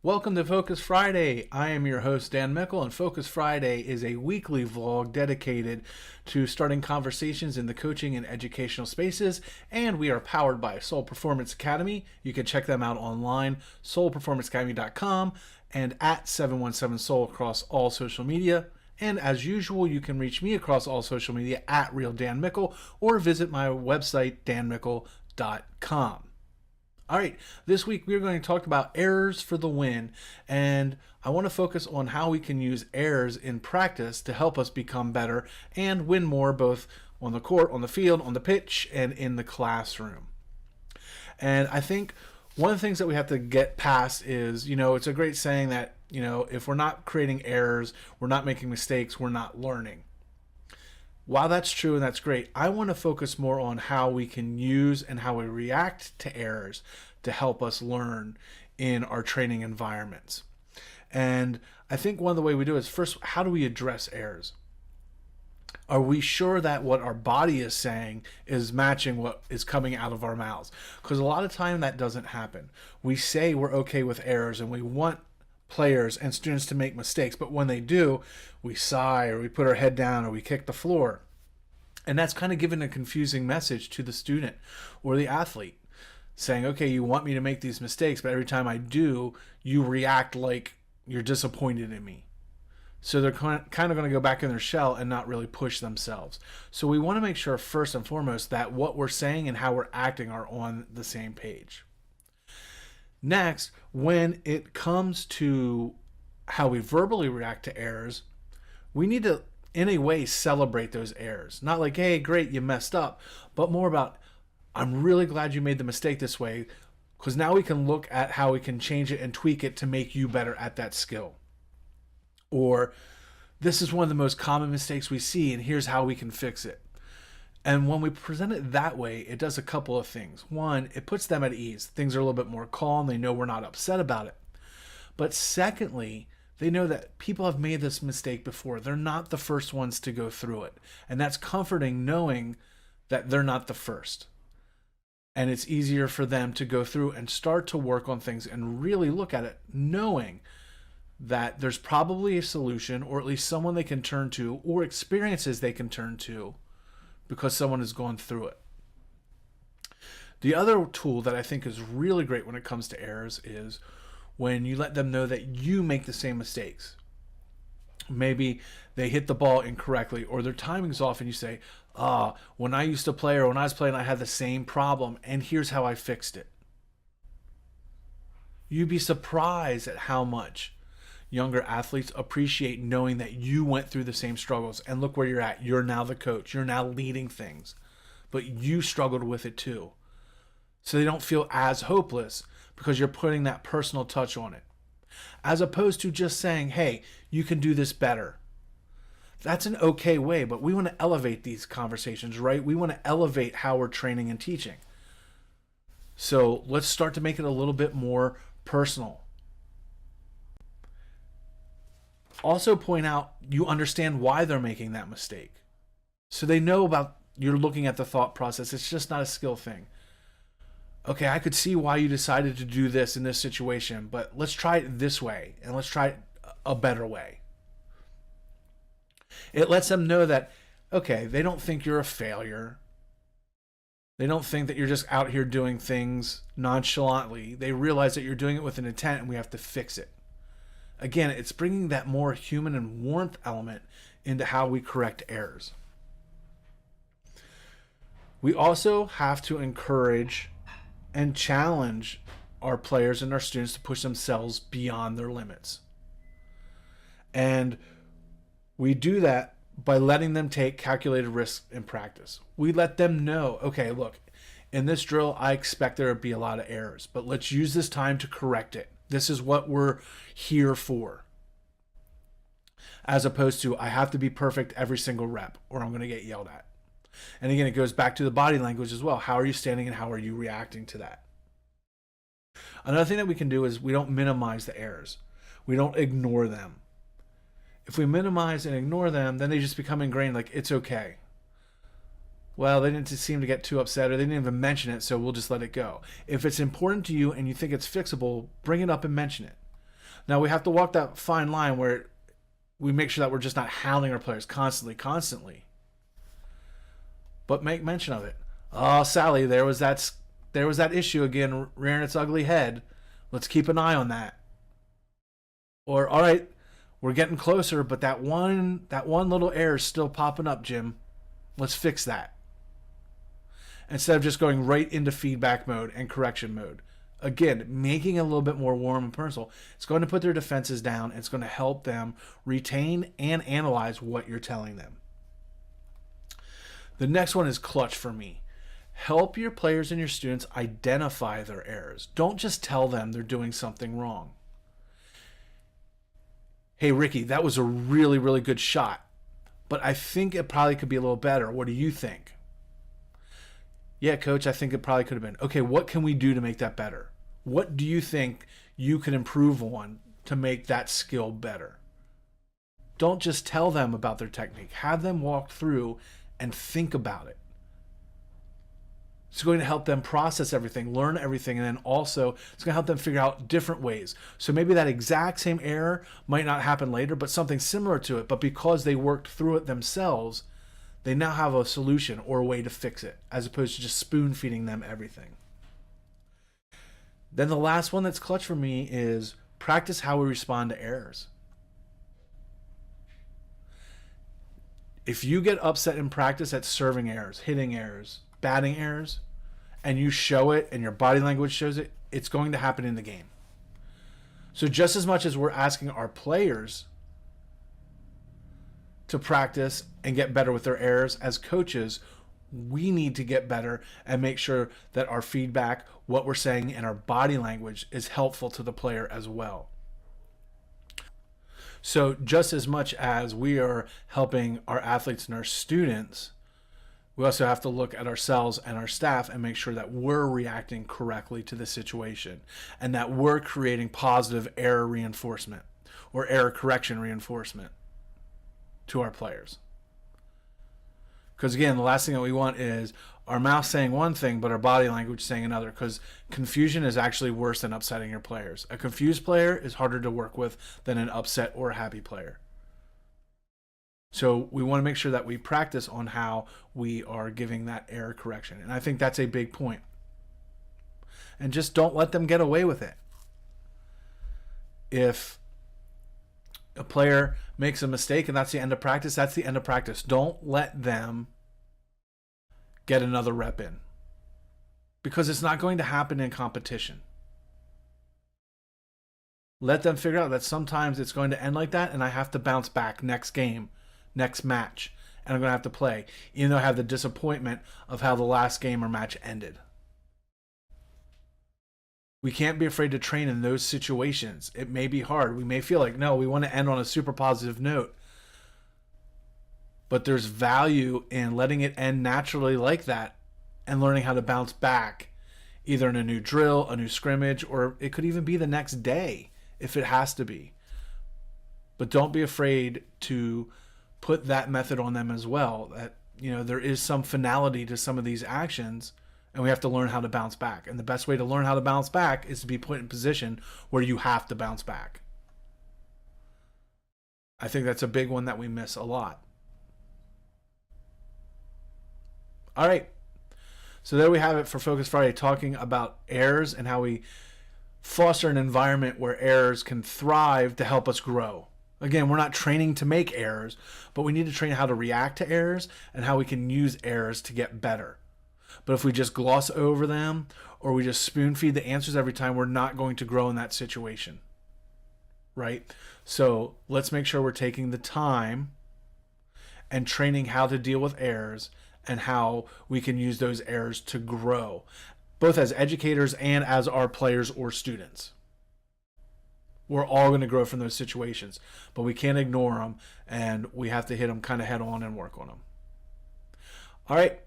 Welcome to Focus Friday. I am your host, Dan Mickle, and Focus Friday is a weekly vlog dedicated to starting conversations in the coaching and educational spaces, and we are powered by Soul Performance Academy. You can check them out online, soulperformanceacademy.com, and at 717soul across all social media. And as usual, you can reach me across all social media at RealDanMickle or visit my website, danmickle.com. All right, this week we're going to talk about errors for the win, and I want to focus on how we can use errors in practice to help us become better and win more, both on the court, on the field, on the pitch, and in the classroom. And I think one of the things that we have to get past is, it's a great saying that, if we're not creating errors, we're not making mistakes, we're not learning. While that's true and that's great, I want to focus more on how we can use and how we react to errors to help us learn in our training environments. And I think one of the ways we do it is, first, how do we address errors? Are we sure that what our body is saying is matching what is coming out of our mouths? Because a lot of time that doesn't happen. We say we're okay with errors and we want players and students to make mistakes, but when they do, we sigh or we put our head down or we kick the floor. And that's kind of giving a confusing message to the student or the athlete, saying, okay, you want me to make these mistakes, but every time I do, you react like you're disappointed in me. So they're kind of going to go back in their shell and not really push themselves. So we want to make sure, first and foremost, that what we're saying and how we're acting are on the same page. Next, when it comes to how we verbally react to errors, we need to, in a way, celebrate those errors. Not like, hey, great, you messed up, but more about, I'm really glad you made the mistake this way, because now we can look at how we can change it and tweak it to make you better at that skill. Or, this is one of the most common mistakes we see, and here's how we can fix it. And when we present it that way, it does a couple of things. One, it puts them at ease. Things are a little bit more calm. They know we're not upset about it. But secondly, they know that people have made this mistake before. They're not the first ones to go through it. And that's comforting, knowing that they're not the first. And it's easier for them to go through and start to work on things and really look at it, knowing that there's probably a solution, or at least someone they can turn to, or experiences they can turn to, because someone has gone through it. The other tool that I think is really great when it comes to errors is when you let them know that you make the same mistakes. Maybe they hit the ball incorrectly or their timing's off, and you say, when I used to play, or when I was playing, I had the same problem, and here's how I fixed it. You'd be surprised at how much younger athletes appreciate knowing that you went through the same struggles, and look where you're at. You're now the coach. You're now leading things, but you struggled with it too. So they don't feel as hopeless because you're putting that personal touch on it, as opposed to just saying, hey, you can do this better. That's an okay way, but we want to elevate these conversations, right? We want to elevate how we're training and teaching. So let's start to make it a little bit more personal. Also point out you understand why they're making that mistake. So they know about, you're looking at the thought process. It's just not a skill thing. Okay, I could see why you decided to do this in this situation, but let's try it this way, and let's try it a better way. It lets them know that, okay, they don't think you're a failure. They don't think that you're just out here doing things nonchalantly. They realize that you're doing it with an intent, and we have to fix it. Again, it's bringing that more human and warmth element into how we correct errors. We also have to encourage and challenge our players and our students to push themselves beyond their limits. And we do that by letting them take calculated risks in practice. We let them know, okay, look, in this drill, I expect there to be a lot of errors, but let's use this time to correct it. This is what we're here for. As opposed to, I have to be perfect every single rep or I'm going to get yelled at. And again, it goes back to the body language as well. How are you standing and how are you reacting to that? Another thing that we can do is we don't minimize the errors. We don't ignore them. If we minimize and ignore them, then they just become ingrained, like, it's okay. Well, they didn't seem to get too upset, or they didn't even mention it, so we'll just let it go. If it's important to you and you think it's fixable, bring it up and mention it. Now we have to walk that fine line where we make sure that we're just not hounding our players constantly. But make mention of it. Oh, Sally, there was that issue again rearing its ugly head. Let's keep an eye on that. Or, all right, we're getting closer, but that one little error is still popping up, Jim. Let's fix that. Instead of just going right into feedback mode and correction mode. Again, making it a little bit more warm and personal. It's going to put their defenses down. It's going to help them retain and analyze what you're telling them. The next one is clutch for me. Help your players and your students identify their errors. Don't just tell them they're doing something wrong. Hey, Ricky, that was a really, really good shot, but I think it probably could be a little better. What do you think? Yeah, coach, I think it probably could have been. Okay, what can we do to make that better? What do you think you can improve on to make that skill better? Don't just tell them about their technique. Have them walk through and think about it. It's going to help them process everything, learn everything, and then also it's going to help them figure out different ways. So maybe that exact same error might not happen later, but something similar to it. But because they worked through it themselves, they now have a solution or a way to fix it, as opposed to just spoon feeding them everything. Then the last one that's clutch for me is practice how we respond to errors. If you get upset in practice at serving errors, hitting errors, batting errors, and you show it and your body language shows it, it's going to happen in the game. So just as much as we're asking our players to practice and get better with their errors, as coaches, we need to get better and make sure that our feedback, what we're saying, and our body language is helpful to the player as well. So just as much as we are helping our athletes and our students, we also have to look at ourselves and our staff and make sure that we're reacting correctly to the situation and that we're creating positive error reinforcement or error correction reinforcement to our players. Because again, the last thing that we want is our mouth saying one thing, but our body language saying another, because confusion is actually worse than upsetting your players. A confused player is harder to work with than an upset or happy player. So we want to make sure that we practice on how we are giving that error correction. And I think that's a big point. And just don't let them get away with it. If a player makes a mistake and that's the end of practice, that's the end of practice. Don't let them get another rep in, because it's not going to happen in competition. Let them figure out that sometimes it's going to end like that and I have to bounce back next game, next match, and I'm going to have to play, even though I have the disappointment of how the last game or match ended. We can't be afraid to train in those situations. It may be hard. We may feel like, no, we want to end on a super positive note. But there's value in letting it end naturally like that and learning how to bounce back, either in a new drill, a new scrimmage, or it could even be the next day if it has to be. But don't be afraid to put that method on them as well. That, you know, there is some finality to some of these actions, and we have to learn how to bounce back. And the best way to learn how to bounce back is to be put in a position where you have to bounce back. I think that's a big one that we miss a lot. All right. So there we have it for Focus Friday, talking about errors and how we foster an environment where errors can thrive to help us grow. Again, we're not training to make errors, but we need to train how to react to errors and how we can use errors to get better. But if we just gloss over them or we just spoon feed the answers every time, we're not going to grow in that situation, right? So let's make sure we're taking the time and training how to deal with errors and how we can use those errors to grow, both as educators and as our players or students. We're all going to grow from those situations, but we can't ignore them, and we have to hit them kind of head on and work on them. All right.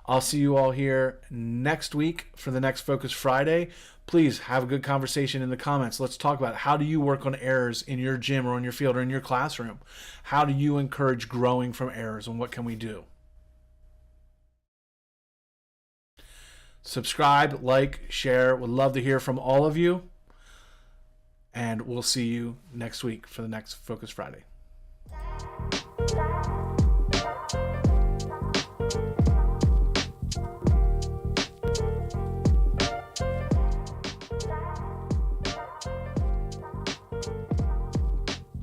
I'll see you all here next week for the next Focus Friday. Please have a good conversation in the comments. Let's talk about how do you work on errors in your gym or on your field or in your classroom? How do you encourage growing from errors, and what can we do? Subscribe, like, share. Would love to hear from all of you. and we'll see you next week for the next Focus Friday.